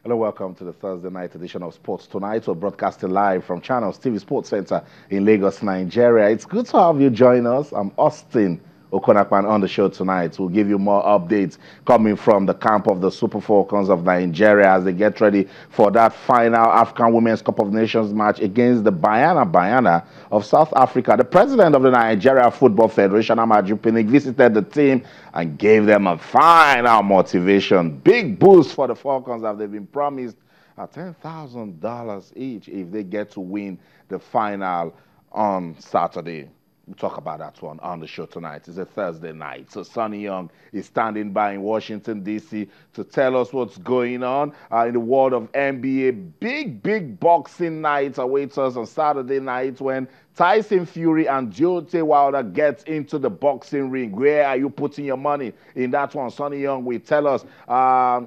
Hello, welcome to the Thursday night edition of Sports Tonight. We're broadcasting live from Channels TV Sports Center in Lagos, Nigeria. It's good to have you join us. I'm Austin Okonakwan on the show tonight. We'll give you more updates coming from the camp of the Super Falcons of Nigeria as they get ready for that final African Women's Cup of Nations match against the Bayana of South Africa. The president of the Nigeria Football Federation, Amaju Pinnick, visited the team and gave them a final motivation. Big boost for the Falcons as they've been promised $10,000 each if they get to win the final on Saturday. We'll talk about that one on the show tonight. It's a Thursday night. So Sonny Young is standing by in Washington, D.C. to tell us what's going on in the world of NBA. Big boxing night awaits us on Saturday night when Tyson Fury and Deontay Wilder gets into the boxing ring. Where are you putting your money in that one? Sonny Young will tell us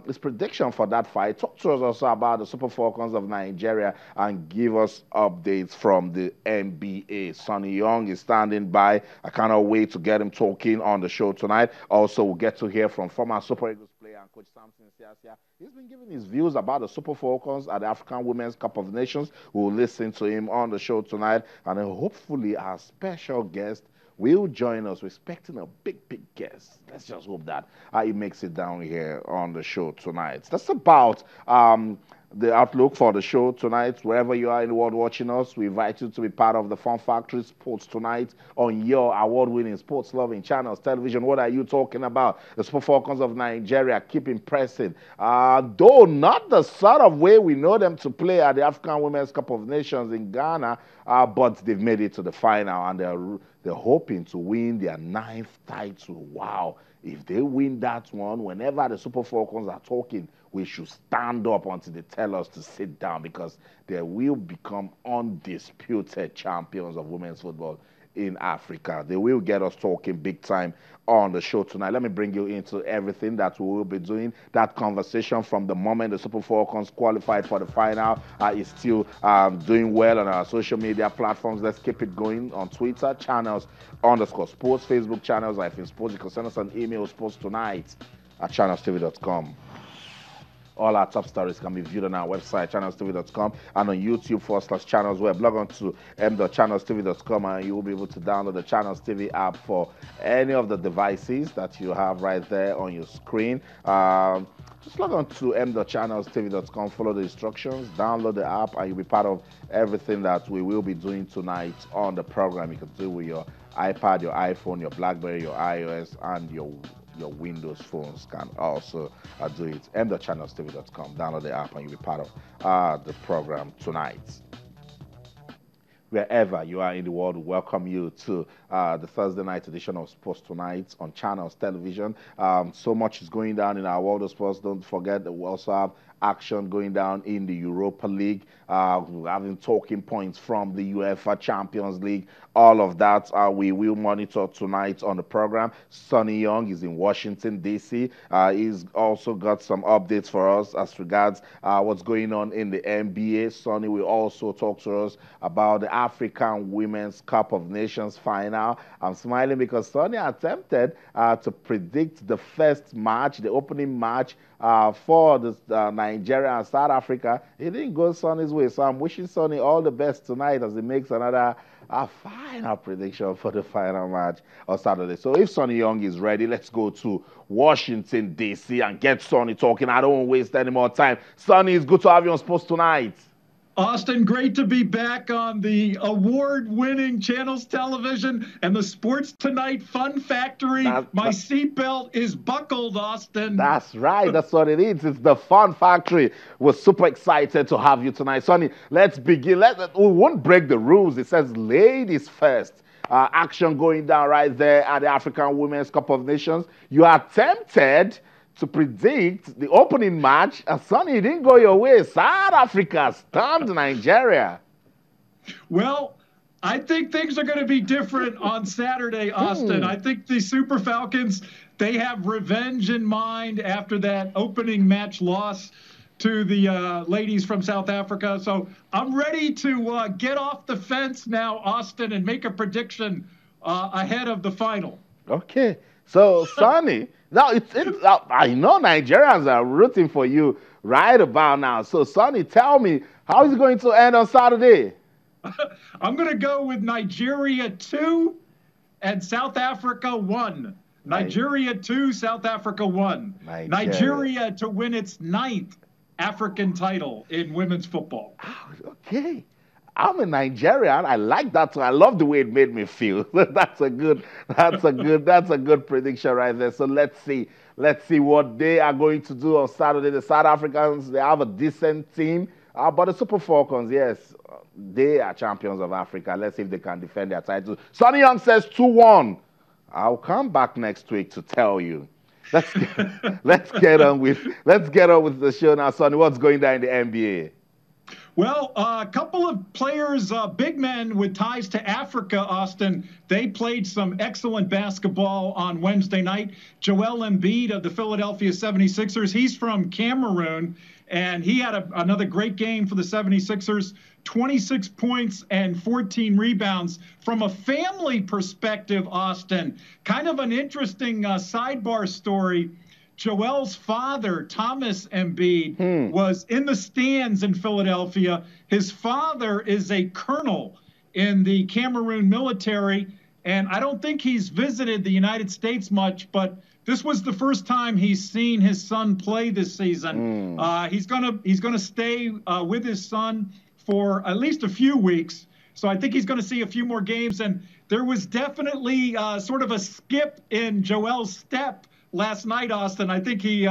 his prediction for that fight. Talk to us also about the Super Falcons of Nigeria and give us updates from the NBA. Sonny Young is standing by. I cannot wait to get him talking on the show tonight. Also, we'll get to hear from former Super Eagles player and coach Samson Siasia. He's been giving his views about the Super Falcons at the African Women's Cup of Nations. We'll listen to him on the show tonight. And hopefully our special guest will join us. We're expecting a big guest. Let's just hope that he makes it down here on the show tonight. That's about the outlook for the show tonight. Wherever you are in the world watching us, we invite you to be part of the Fun Factory Sports Tonight on your award-winning sports-loving channels, television. What are you talking about? The Super Falcons of Nigeria keep impressing. Though not the sort of way we know them to play at the African Women's Cup of Nations in Ghana, but they've made it to the final, and they're hoping to win their 9th title. Wow. If they win that one, whenever the Super Falcons are talking, we should stand up until they tell us to sit down, because they will become undisputed champions of women's football in Africa. They will get us talking big time on the show tonight. Let me bring you into everything that we will be doing. That conversation from the moment the Super Falcons qualified for the final is still doing well on our social media platforms. Let's keep it going on Twitter, channels_sports, Facebook channels, Sports. You can send us an email, sportstonight@channelstv.com. All our top stories can be viewed on our website, channelstv.com, and on YouTube /channels web. Log on to m.channelstv.com and you will be able to download the Channels TV app for any of the devices that you have right there on your screen. Just log on to m.channelstv.com, follow the instructions, download the app, and you'll be part of everything that we will be doing tonight on the program. You can do it with your iPad, your iPhone, your BlackBerry, your iOS, and your Windows phones can also do it. m.channelstv.com. Download the app and you'll be part of the program tonight. Wherever you are in the world, we welcome you to the Thursday night edition of Sports Tonight on Channels Television. So much is going down in our world of sports. Don't forget that we also have action going down in the Europa League. We're having talking points from the UEFA Champions League. All of that we will monitor tonight on the program. Sonny Young is in Washington, D.C. He's also got some updates for us as regards what's going on in the NBA. Sonny will also talk to us about the African Women's Cup of Nations final. I'm smiling because Sonny attempted to predict the first match, the opening match for the Nigeria and South Africa. It didn't go Sonny's way, so I'm wishing Sonny all the best tonight as he makes another final prediction for the final match on Saturday. So if Sonny Young is ready, let's go to Washington, D.C. and get Sonny talking. I don't want to waste any more time. Sonny, it's good to have you on Sports Tonight. Austin, great to be back on the award-winning Channels Television and the Sports Tonight Fun Factory. My seatbelt is buckled, Austin. That's right. That's what it is. It's the Fun Factory. We're super excited to have you tonight. Sonny, let's begin. We won't break the rules. It says ladies first. Action going down right there at the African Women's Cup of Nations. You are tempted to predict the opening match. Sonny, it didn't go your way. South Africa stunned Nigeria. Well, I think things are going to be different on Saturday, Austin. I think the Super Falcons, they have revenge in mind after that opening match loss to the ladies from South Africa. So I'm ready to get off the fence now, Austin, and make a prediction ahead of the final. Okay. So, Sonny, now I know Nigerians are rooting for you right about now. So, Sonny, tell me, how is it going to end on Saturday? I'm going to go with Nigeria 2 and South Africa 1. Nigeria 2, South Africa 1. Nigeria to win its 9th African title in women's football. Oh, okay. I'm a Nigerian. I like that too. I love the way it made me feel. That's a good prediction right there. So let's see what they are going to do on Saturday. The South Africans, they have a decent team, but the Super Falcons, yes, they are champions of Africa. Let's see if they can defend their title. Sonny Young says 2-1. I'll come back next week to tell you. Let's get on with the show now, Sonny. What's going down in the NBA? Well, a couple of players, big men with ties to Africa, Austin, they played some excellent basketball on Wednesday night. Joel Embiid of the Philadelphia 76ers, he's from Cameroon, and he had another great game for the 76ers, 26 points and 14 rebounds. From a family perspective, Austin, kind of an interesting sidebar story. Joel's father, Thomas Embiid, was in the stands in Philadelphia. His father is a colonel in the Cameroon military, and I don't think he's visited the United States much, but this was the first time he's seen his son play this season. He's gonna stay with his son for at least a few weeks, so I think he's going to see a few more games. And there was definitely sort of a skip in Joel's step last night, Austin. I think he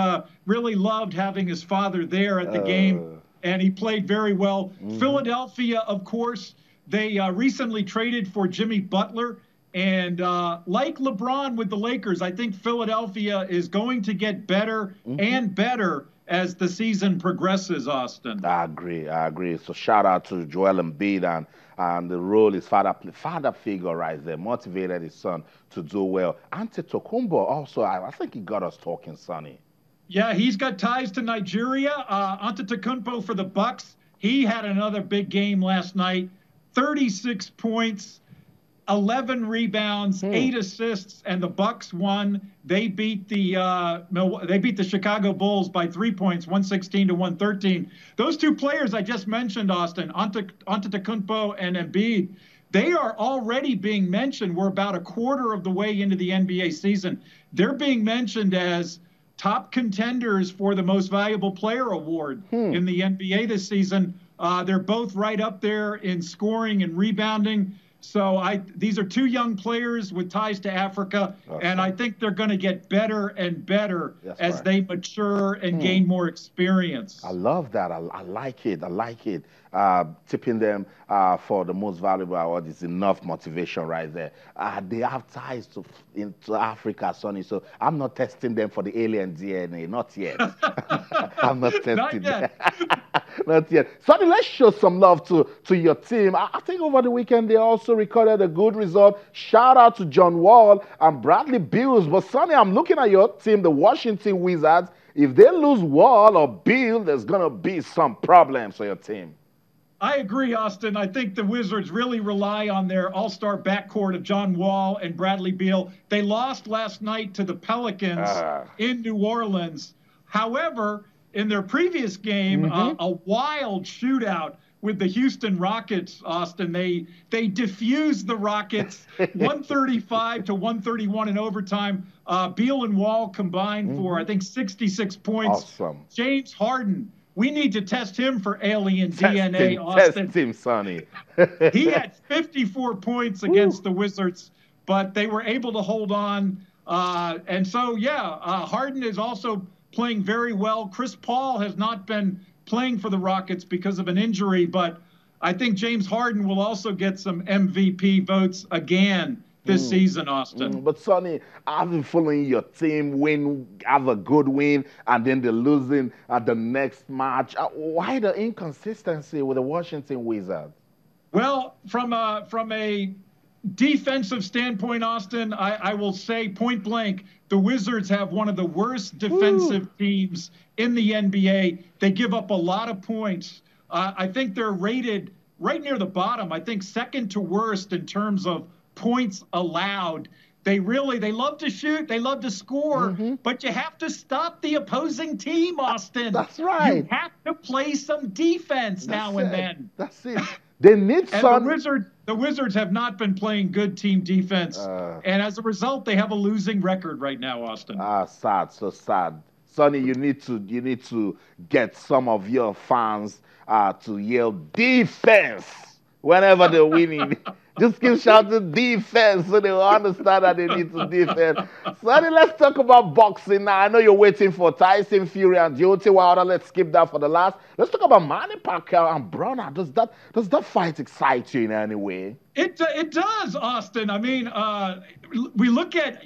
really loved having his father there at the game, and he played very well. Philadelphia, of course, they recently traded for Jimmy Butler. And like LeBron with the Lakers, I think Philadelphia is going to get better and better as the season progresses, Austin. I agree. So shout out to Joel Embiid and the role his father figure right there, motivated his son to do well. Antetokounmpo also, I think he got us talking, Sonny. Yeah, he's got ties to Nigeria. Antetokounmpo for the Bucks. He had another big game last night, 36 points. 11 rebounds, 8 assists, and the Bucks won. They beat the Chicago Bulls by 3 points, 116-113. Those two players I just mentioned, Austin, Antetokounmpo and Embiid, they are already being mentioned. We're about a quarter of the way into the NBA season. They're being mentioned as top contenders for the Most Valuable Player award in the NBA this season. They're both right up there in scoring and rebounding. So these are two young players with ties to Africa, and I think they're going to get better and better as they mature and gain more experience. I love that. I like it. Tipping them for the Most Valuable award is enough motivation right there. They have ties into Africa, Sonny, so I'm not testing them for the alien DNA. Not yet. I'm not testing them. Not yet. Sonny, let's show some love to your team. I think over the weekend they also recorded a good result. Shout out to John Wall and Bradley Beal. But Sonny, I'm looking at your team, the Washington Wizards. If they lose Wall or Beal, there's going to be some problems for your team. I agree, Austin. I think the Wizards really rely on their all-star backcourt of John Wall and Bradley Beal. They lost last night to the Pelicans in New Orleans. However, in their previous game, a wild shootout with the Houston Rockets, Austin. They diffused the Rockets 135-131 in overtime. Beal and Wall combined for, I think, 66 points. Awesome. James Harden, we need to test him for alien DNA, Austin. Test him, Sonny. He had 54 points against the Wizards, but they were able to hold on. Harden is also playing very well. Chris Paul has not been playing for the Rockets because of an injury, but I think James Harden will also get some MVP votes again this season, Austin. But Sonny, I've been following your team have a good win, and then they're losing at the next match. Why the inconsistency with the Washington Wizards? Well, from a defensive standpoint, Austin, I will say point blank, the Wizards have one of the worst defensive teams in the NBA. They give up a lot of points. I think they're rated right near the bottom. I think second to worst in terms of points allowed. They love to shoot, they love to score, but you have to stop the opposing team, Austin. That's right. You have to play some defense now and then. That's it. They need some. The Wizards have not been playing good team defense, and as a result, they have a losing record right now, Austin. Sad, so sad. Sonny, you need to get some of your fans to yell defense whenever they're winning. Just keep shouting defense so they will understand that they need to defend. Sonny, let's talk about boxing now. I know you're waiting for Tyson Fury and Deontay Wilder. Let's skip that for the last. Let's talk about Manny Pacquiao and Broner. Does that fight excite you in any way? It does, Austin. I mean, we look at,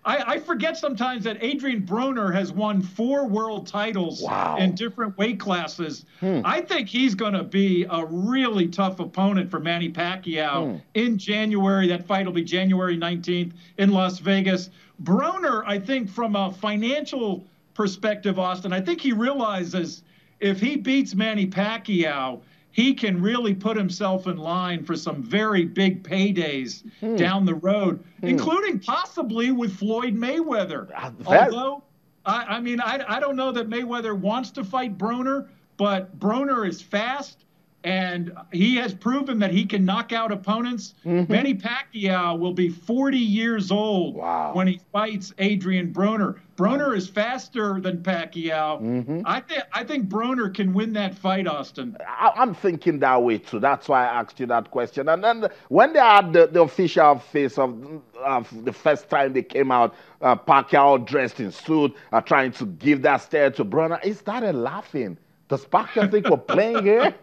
I forget sometimes that Adrian Broner has won 4 world titles in different weight classes. I think he's going to be a really tough opponent for Manny Pacquiao in January. That fight will be January 19th in Las Vegas. Broner, I think from a financial perspective, Austin, I think he realizes if he beats Manny Pacquiao, he can really put himself in line for some very big paydays down the road, including possibly with Floyd Mayweather. Although, I don't know that Mayweather wants to fight Broner, but Broner is fast, and he has proven that he can knock out opponents. Manny Pacquiao will be 40 years old when he fights Adrian Broner. Broner is faster than Pacquiao. I think Broner can win that fight, Austin. I'm thinking that way too. That's why I asked you that question. And then when they had the official face of the first time they came out, Pacquiao dressed in suit, trying to give that stare to Broner, he started laughing. Does Pacquiao think we're playing here?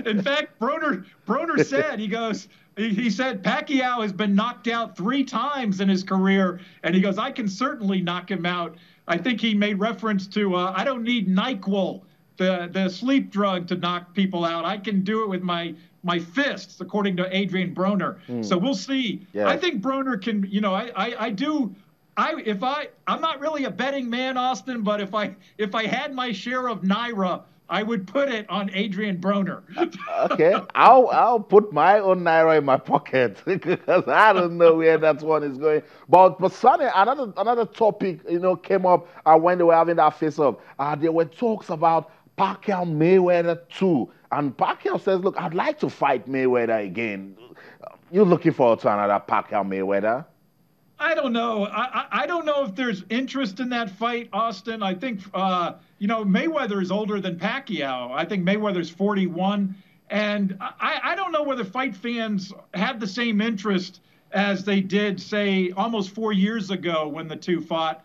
In fact, Broner said, he said Pacquiao has been knocked out 3 times in his career, and he goes, I can certainly knock him out. I think he made reference to, I don't need NyQuil, the sleep drug, to knock people out. I can do it with my fists, according to Adrian Broner. So we'll see. Yes. I think Broner can, I'm not really a betting man, Austin, but if I had my share of Naira, I would put it on Adrian Broner. Okay, I'll put my own Naira in my pocket because I don't know where that one is going. But Sonny, another topic came up when they were having that face-off. There were talks about Pacquiao Mayweather too, and Pacquiao says, "Look, I'd like to fight Mayweather again." You looking forward to another Pacquiao Mayweather? I don't know. I don't know if there's interest in that fight, Austin. I think, Mayweather is older than Pacquiao. I think Mayweather's 41. And I don't know whether fight fans have the same interest as they did, say, almost 4 years ago when the two fought.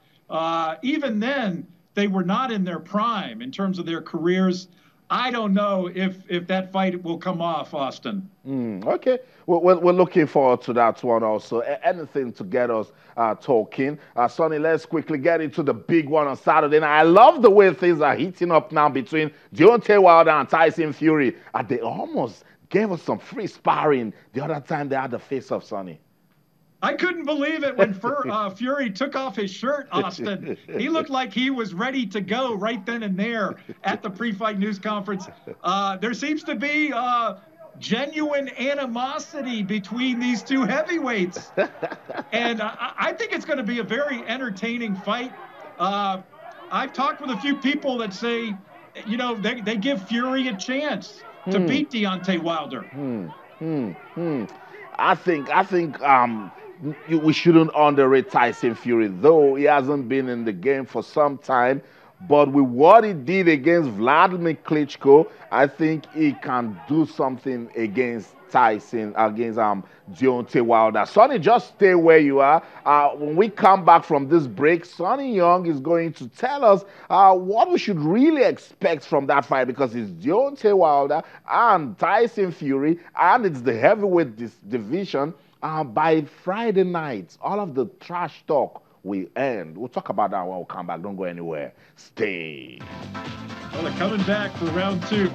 Even then, they were not in their prime in terms of their careers. I don't know if that fight will come off, Austin. Okay. We're looking forward to that one also. Anything to get us talking. Sonny, let's quickly get into the big one on Saturday. Now, I love the way things are heating up now between Deontay Wilder and Tyson Fury. They almost gave us some free sparring the other time they had the face-off, Sonny. I couldn't believe it when Fury took off his shirt, Austin. He looked like he was ready to go right then and there at the pre-fight news conference. There seems to be genuine animosity between these two heavyweights. And I think it's going to be a very entertaining fight. I've talked with a few people that say, they give Fury a chance to beat Deontay Wilder. I think we shouldn't underrate Tyson Fury, though he hasn't been in the game for some time. But with what he did against Vladimir Klitschko, I think he can do something against Deontay Wilder. Sonny, just stay where you are. When we come back from this break, Sonny Young is going to tell us what we should really expect from that fight, because it's Deontay Wilder and Tyson Fury, and it's the heavyweight division. By Friday night, all of the trash talk will end. We'll talk about that when we come back. Don't go anywhere. Stay. Well, they're coming back for round 2.